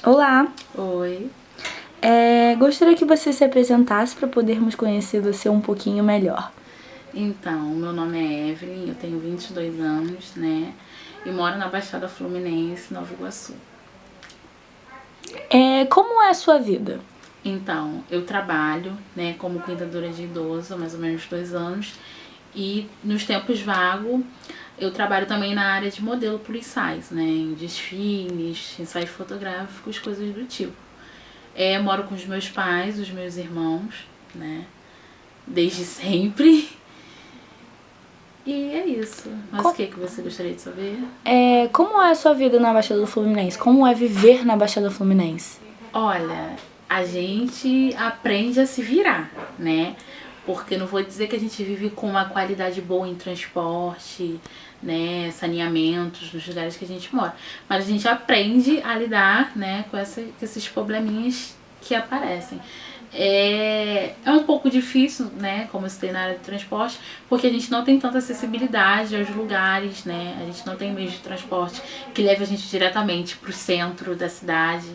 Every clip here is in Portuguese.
Olá, Oi, gostaria que você se apresentasse para podermos conhecer você um pouquinho melhor. então, meu nome é Evelyn, eu tenho 22 anos, né? E moro na Baixada Fluminense, Nova Iguaçu. Como é a sua vida? Então, eu trabalho, né, como cuidadora de idoso há mais ou menos 2 anos. E nos tempos vagos, eu trabalho também na área de modelo plus size, né? Em desfiles, ensaios fotográficos, coisas do tipo. Moro com os meus pais, os meus irmãos, né? Desde sempre. E é isso. Mas o Co- que você gostaria de saber? Como é a sua vida na Baixada Fluminense? Como é viver na Baixada Fluminense? Olha, a gente aprende a se virar, né? Porque não vou dizer que a gente vive com uma qualidade boa em transporte, né, saneamentos nos lugares que a gente mora. Mas a gente aprende a lidar, né, com com esses probleminhas que aparecem. É um pouco difícil, né, como eu citei na área de transporte, porque a gente não tem tanta acessibilidade aos lugares, né, a gente não tem meio de transporte que leve a gente diretamente para o centro da cidade,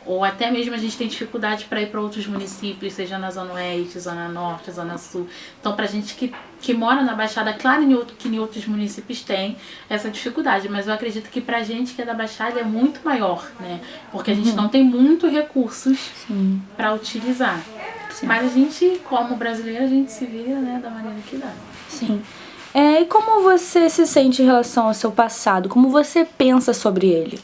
ou até mesmo a gente tem dificuldade para ir para outros municípios, seja na Zona Oeste, Zona Norte, Zona Sul. Então, para a gente que mora na Baixada, claro que em outros municípios tem essa dificuldade, mas eu acredito que pra gente que é da Baixada é muito maior, né? Porque a gente não tem muito recursos para utilizar. Sim. Mas a gente, como brasileiro, a gente se vira, né, da maneira que dá. Sim. E como você se sente em relação ao seu passado? Como você pensa sobre ele?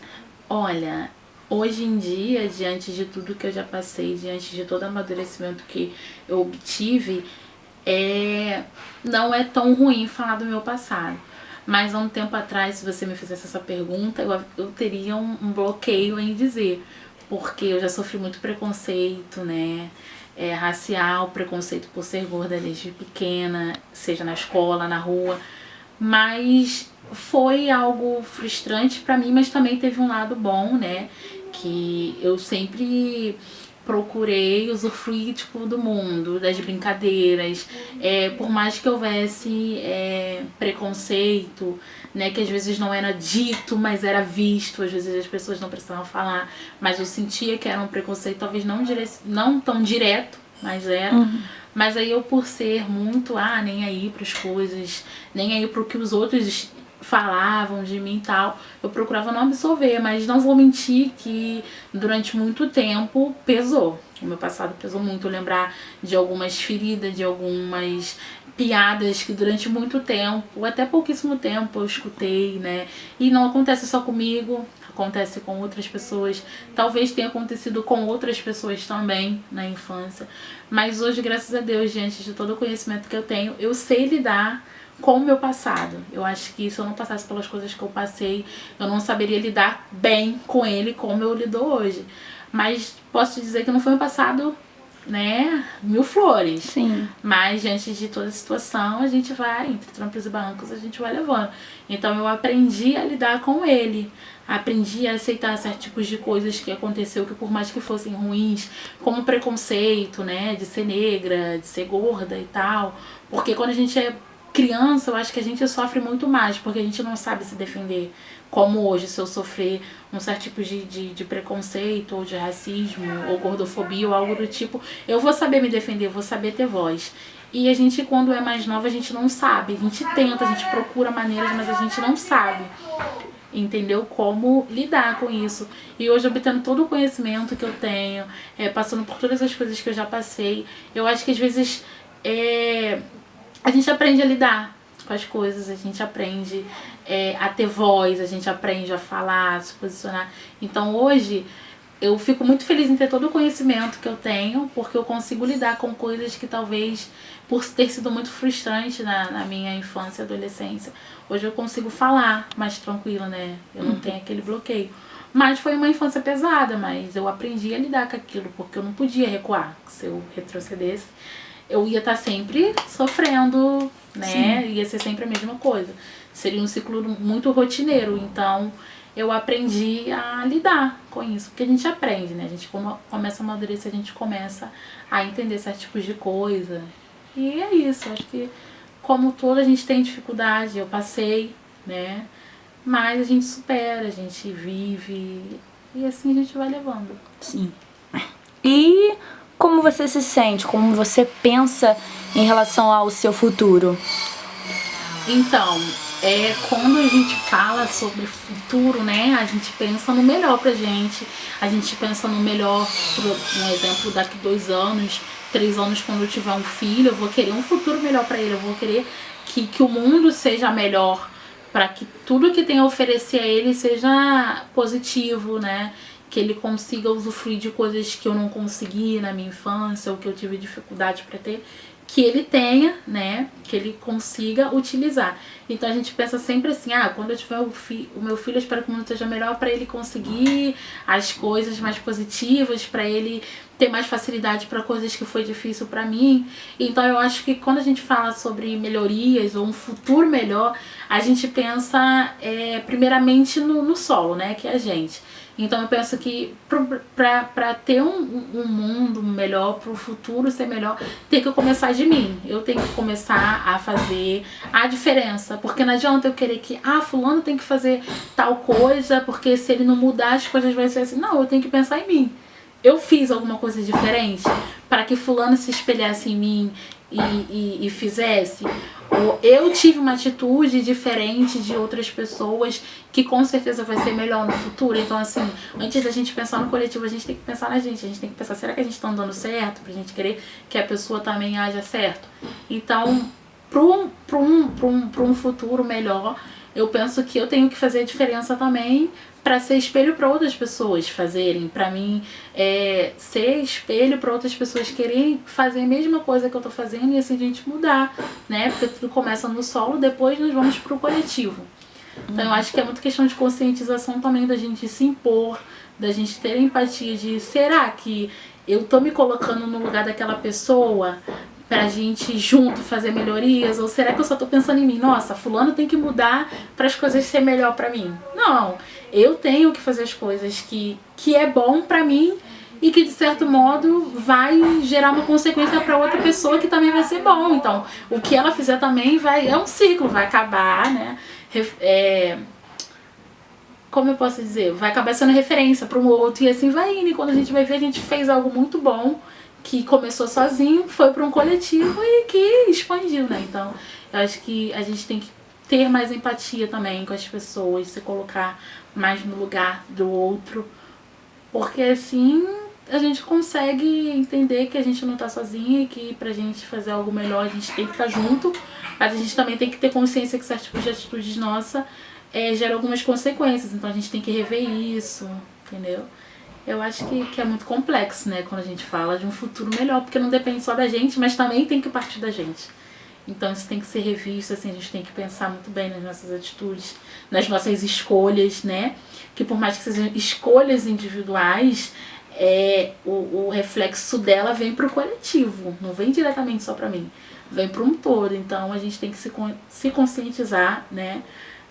Olha, hoje em dia, diante de tudo que eu já passei, diante de todo o amadurecimento que eu obtive, não é tão ruim falar do meu passado. Mas há um tempo atrás, se você me fizesse essa pergunta, eu teria um bloqueio em dizer. Porque eu já sofri muito preconceito, né? Racial, preconceito por ser gorda desde pequena, seja na escola, na rua. Mas foi algo frustrante pra mim, mas também teve um lado bom, né? Que eu sempre procurei usufruir, tipo, do mundo, das brincadeiras, por mais que houvesse preconceito, né, que às vezes não era dito, mas era visto, às vezes as pessoas não precisavam falar, mas eu sentia que era um preconceito, talvez não tão direto, mas era. Mas aí eu, por ser muito, nem aí pras coisas, nem aí pro que os outros falavam de mim e tal, eu procurava não absorver, mas não vou mentir que durante muito tempo pesou. O meu passado pesou muito, lembrar de algumas feridas, de algumas piadas que durante muito tempo, até pouquíssimo tempo, eu escutei, né? E não acontece só comigo, acontece com outras pessoas. Talvez tenha acontecido com outras pessoas também na infância. Mas hoje, graças a Deus, diante de todo o conhecimento que eu tenho, eu sei lidar com o meu passado. Eu acho que se eu não passasse pelas coisas que eu passei, eu não saberia lidar bem com ele como eu lido hoje. Mas posso te dizer que não foi um passado, né, mil flores. Sim. Mas diante de toda a situação, a gente vai, entre trancos e barrancos, a gente vai levando. Então eu aprendi a lidar com ele. Aprendi a aceitar certos tipos de coisas que aconteceu, que por mais que fossem ruins, como preconceito, né, de ser negra, de ser gorda e tal. Porque quando a gente é criança, eu acho que a gente sofre muito mais, porque a gente não sabe se defender. Como hoje, se eu sofrer um certo tipo de preconceito, ou de racismo, ou gordofobia, ou algo do tipo, eu vou saber me defender, eu vou saber ter voz. E a gente, quando é mais nova, a gente não sabe. A gente tenta, a gente procura maneiras, mas a gente não sabe, entendeu? Como lidar com isso. E hoje, obtendo todo o conhecimento que eu tenho, passando por todas as coisas que eu já passei, eu acho que às vezes a gente aprende a lidar com as coisas, a gente aprende a ter voz, a gente aprende a falar, a se posicionar. Então hoje eu fico muito feliz em ter todo o conhecimento que eu tenho, porque eu consigo lidar com coisas que talvez, por ter sido muito frustrante na minha infância e adolescência, hoje eu consigo falar mais tranquila, né? Eu não tenho aquele bloqueio. Mas foi uma infância pesada, mas eu aprendi a lidar com aquilo, porque eu não podia recuar. Se eu retrocedesse, eu ia estar sempre sofrendo, né? Ia ser sempre a mesma coisa. Seria um ciclo muito rotineiro. Então, eu aprendi a lidar com isso. Porque a gente aprende, né? A gente começa a amadurecer, a gente começa a entender certos tipos de coisa. E é isso. Acho que, como todo, a gente tem dificuldade. Eu passei, né? Mas a gente supera, a gente vive E assim a gente vai levando. Sim. E como você se sente? Como você pensa em relação ao seu futuro? Então, quando a gente fala sobre futuro, né, a gente pensa no melhor pra gente, a gente pensa no melhor, por um exemplo, daqui 2 anos, 3 anos, quando eu tiver um filho, eu vou querer um futuro melhor pra ele, eu vou querer que o mundo seja melhor, para que tudo que tem a oferecer a ele seja positivo, né, que ele consiga usufruir de coisas que eu não consegui na minha infância, ou que eu tive dificuldade para ter, que ele tenha, né, que ele consiga utilizar. Então a gente pensa sempre assim, quando eu tiver o meu filho, eu espero que o mundo esteja melhor para ele conseguir as coisas mais positivas, para ele ter mais facilidade para coisas que foi difícil para mim. Então eu acho que quando a gente fala sobre melhorias ou um futuro melhor, a gente pensa primeiramente no solo, né, que é a gente. Então eu penso que para ter um mundo melhor, para o futuro ser melhor, tem que começar de mim. Eu tenho que começar a fazer a diferença. Porque não adianta eu querer que, fulano tem que fazer tal coisa, porque se ele não mudar as coisas vai ser assim. Não, eu tenho que pensar em mim. Eu fiz alguma coisa diferente para que fulano se espelhasse em mim e fizesse. Ou eu tive uma atitude diferente de outras pessoas que com certeza vai ser melhor no futuro. Então assim, antes da gente pensar no coletivo, a gente tem que pensar na gente. A gente tem que pensar, será que a gente tá andando certo? Pra gente querer que a pessoa também haja certo. Então, para um futuro melhor, eu penso que eu tenho que fazer a diferença também para ser espelho para outras pessoas fazerem. Para mim, ser espelho para outras pessoas quererem fazer a mesma coisa que eu tô fazendo e assim a gente mudar, né? Porque tudo começa no solo, depois nós vamos pro coletivo. Então eu acho que é muito questão de conscientização também, da gente se impor, da gente ter empatia de, será que eu tô me colocando no lugar daquela pessoa pra gente junto fazer melhorias? Ou será que eu só tô pensando em mim? Nossa, fulano tem que mudar para as coisas ser melhor pra mim. Não, eu tenho que fazer as coisas que é bom pra mim e que de certo modo vai gerar uma consequência para outra pessoa que também vai ser bom. Então, o que ela fizer também é um ciclo, vai acabar, né? Como eu posso dizer? Vai acabar sendo referência para um outro e assim vai indo. E quando a gente vai ver, a gente fez algo muito bom, que começou sozinho, foi para um coletivo e que expandiu, né? Então, eu acho que a gente tem que ter mais empatia também com as pessoas, se colocar mais no lugar do outro, porque assim a gente consegue entender que a gente não tá sozinha e que pra gente fazer algo melhor a gente tem que estar junto, mas a gente também tem que ter consciência que certos tipos de atitudes nossa geram algumas consequências, então a gente tem que rever isso, entendeu? Eu acho que é muito complexo, né, quando a gente fala de um futuro melhor, porque não depende só da gente, mas também tem que partir da gente. Então isso tem que ser revisto, assim, a gente tem que pensar muito bem nas nossas atitudes, nas nossas escolhas, né? Que por mais que sejam escolhas individuais, o reflexo dela vem pro coletivo, não vem diretamente só pra mim, vem para um todo. Então a gente tem que se conscientizar, né?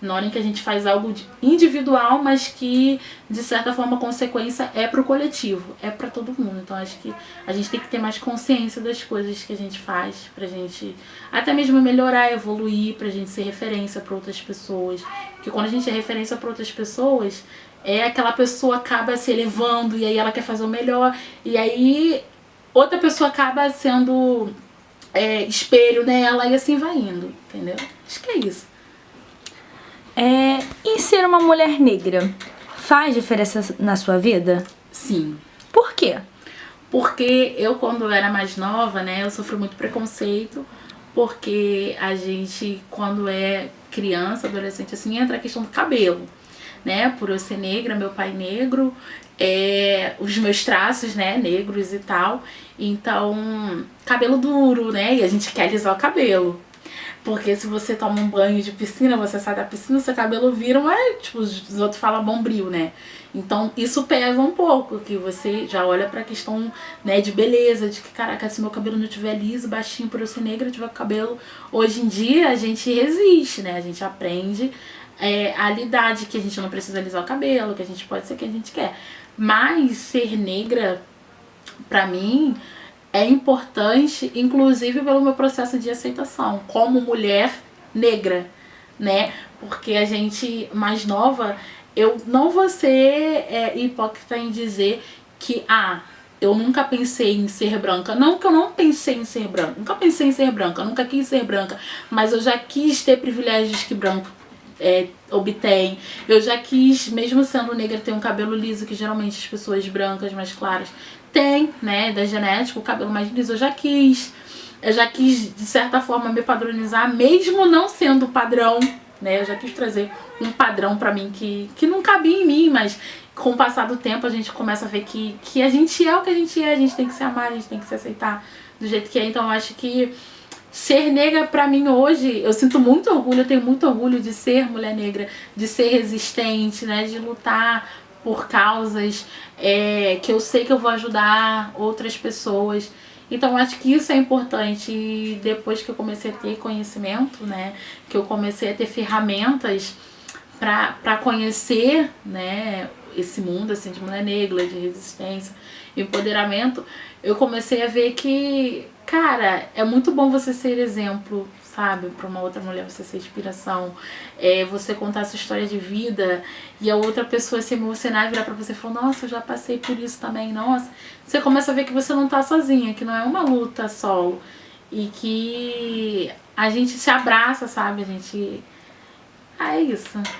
Na hora em que a gente faz algo individual, mas que de certa forma a consequência é pro coletivo, é pra todo mundo. Então acho que a gente tem que ter mais consciência das coisas que a gente faz, pra gente até mesmo melhorar, evoluir, pra gente ser referência pra outras pessoas. Porque quando a gente é referência pra outras pessoas, aquela pessoa acaba se elevando e aí ela quer fazer o melhor, e aí outra pessoa acaba sendo espelho nela e assim vai indo, entendeu? Acho que é isso. E ser uma mulher negra faz diferença na sua vida? Sim. Por quê? Porque eu, quando eu era mais nova, né, eu sofri muito preconceito, porque a gente, quando é criança, adolescente, assim, entra a questão do cabelo, né, por eu ser negra, meu pai negro, os meus traços, né, negros e tal, então, cabelo duro, né, e a gente quer alisar o cabelo. Porque se você toma um banho de piscina, você sai da piscina, seu cabelo vira tipo, os outros falam bombril, né? Então isso pesa um pouco, que você já olha pra questão, né, de beleza, de que, caraca, se meu cabelo não tiver liso, baixinho, por eu ser negra, eu tiver cabelo... Hoje em dia a gente resiste, né? A gente aprende a lidar, de que a gente não precisa alisar o cabelo, que a gente pode ser quem a gente quer. Mas ser negra, pra mim... é importante, inclusive pelo meu processo de aceitação como mulher negra, né? Porque a gente mais nova, eu não vou ser hipócrita em dizer que, eu nunca pensei em ser branca. Não que eu não pensei em ser branca. Nunca pensei em ser branca. Nunca quis ser branca. Mas eu já quis ter privilégios que branco obtém. Eu já quis, mesmo sendo negra, ter um cabelo liso, que geralmente as pessoas brancas, mais claras, têm, né? Da genética, o cabelo mais liso. Eu já quis, de certa forma, me padronizar, mesmo não sendo padrão, né? Eu já quis trazer um padrão pra mim que não cabia em mim, mas com o passar do tempo a gente começa a ver que a gente é o que a gente tem que se amar, a gente tem que se aceitar do jeito que é. Então eu acho que ser negra pra mim hoje, eu sinto muito orgulho, eu tenho muito orgulho de ser mulher negra, de ser resistente, né, de lutar por causas que eu sei que eu vou ajudar outras pessoas. Então acho que isso é importante. E depois que eu comecei a ter conhecimento, né, que eu comecei a ter ferramentas pra conhecer, né, esse mundo assim de mulher negra, de resistência, empoderamento, eu comecei a ver que, cara, é muito bom você ser exemplo, sabe, para uma outra mulher, você ser inspiração, você contar a sua história de vida e a outra pessoa se emocionar e virar pra você e falar, nossa, eu já passei por isso também, nossa. Você começa a ver que você não tá sozinha, que não é uma luta solo e que a gente se abraça, sabe, a gente... é isso.